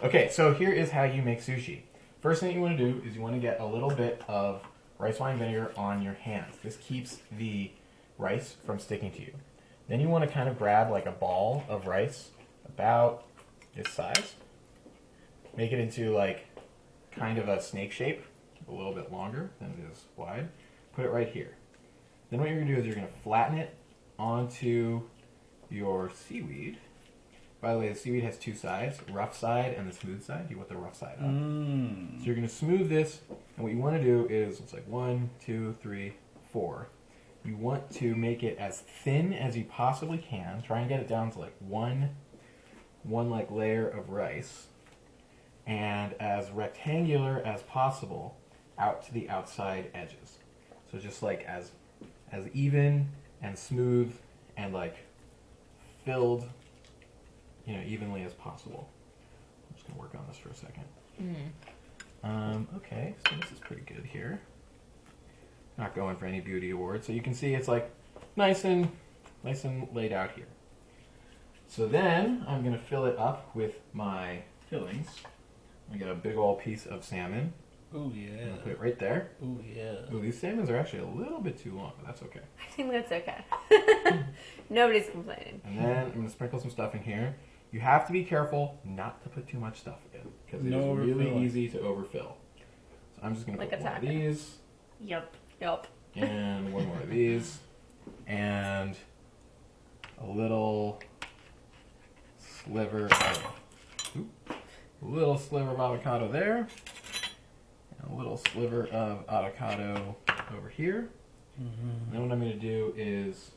Okay, so here is how you make sushi. First thing you want to do is you want to get a little bit of rice wine vinegar on your hands. This keeps the rice from sticking to you. Then you want to kind of grab like a ball of rice about this size. Make it into like kind of a snake shape, a little bit longer than it is wide. Put it right here. Then what you're going to do is you're going to flatten it onto your seaweed. By the way, the seaweed has two sides, rough side and the smooth side. You want the rough side up. So you're going to smooth this, and what you want to do is, it's like 1, 2, 3, 4. You want to make it as thin as you possibly can. Try and get it down to like one like layer of rice, and as rectangular as possible out to the outside edges. So just like as even and smooth and like filled, evenly as possible. I'm just gonna work on this for a second. Okay, so this is pretty good here. Not going for any beauty awards, so you can see it's like nice and laid out here. So then I'm gonna fill it up with my fillings. I got a big old piece of salmon. Ooh, yeah. I'm gonna put it right there. Ooh, yeah. Ooh, these salmons are actually a little bit too long, but that's okay. I think that's okay. Nobody's complaining. And then I'm gonna sprinkle some stuff in here. You have to be careful not to put too much stuff in, because it's really easy to overfill. So I'm just gonna put one of these. Yep. And one more of these. And a little sliver of avocado there. And a little sliver of avocado over here. And then what I'm going to do is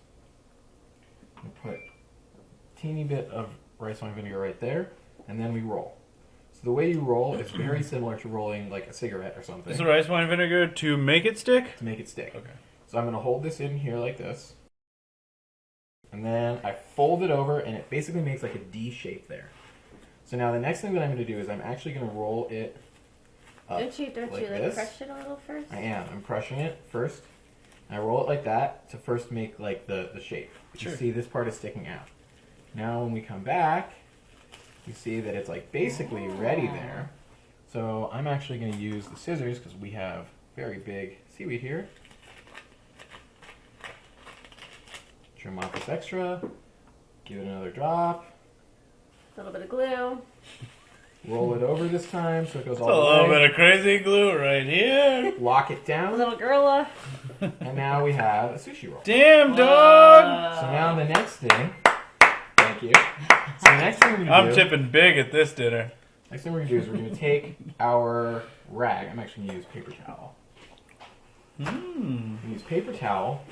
I'm going to put a teeny bit of rice wine vinegar right there, and then we roll. So the way you roll is very similar to rolling like a cigarette or something. Is the rice wine vinegar to make it stick? To make it stick. Okay. So I'm going to hold this in here like this. And then I fold it over, and it basically makes like a D shape there. So now the next thing that I'm going to do is I'm actually going to roll it up. Don't you crush it a little first? I am. I'm crushing it first. And I roll it like that to first make like the shape. Sure. You see this part is sticking out. Now when we come back, you see that it's like basically ready there. So I'm actually going to use the scissors because we have very big seaweed here. Trim off this extra. Give it another drop. A little bit of glue. Roll it over this time so it goes all a the way. little bit of crazy glue right here. Lock it A down. little gorilla. And now we have a sushi roll. Damn, dog! So now the next thing... Thank you. So the next thing we're going to do... I'm tipping big at this dinner. Next thing we're going to do is we're going to take our rag. I'm actually going to use paper towel. We're going to use paper towel,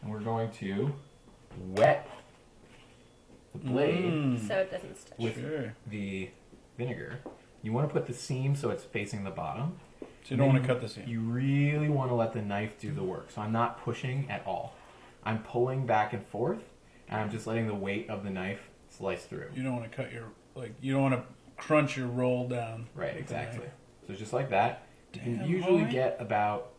and we're going to wet the blade so it doesn't stick. with the vinegar. You want to put the seam so it's facing the bottom. So you don't want to cut the seam. You really want to let the knife do the work. So I'm not pushing at all. I'm pulling back and forth, and I'm just letting the weight of the knife slice through. You don't want to cut you don't want to crunch your roll down. Right, exactly. So just like that. You can usually get about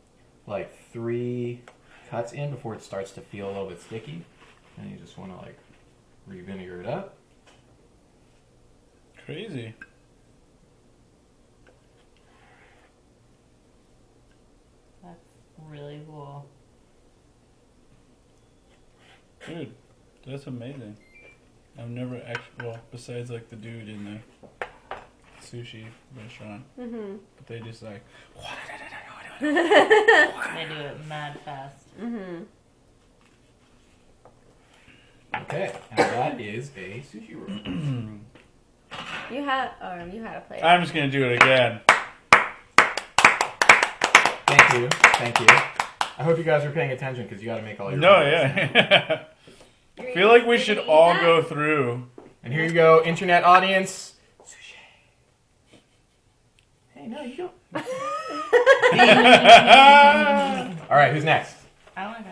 like 3 cuts in before it starts to feel a little bit sticky. And you just want to like re-vinegar it up. Crazy. That's really cool. Dude, that's amazing. I've never actually, well, besides like the dude in the sushi restaurant. But they just like... They do it mad fast. Okay, and that is a sushi roll. You had a plate. I'm just going to do it again. Thank you, thank you. I hope you guys are paying attention because you got to make all your No, rolls. yeah. I feel like we should all go through. And here you go, internet audience. Sushi. Hey, no, you don't. All right, who's next? I want to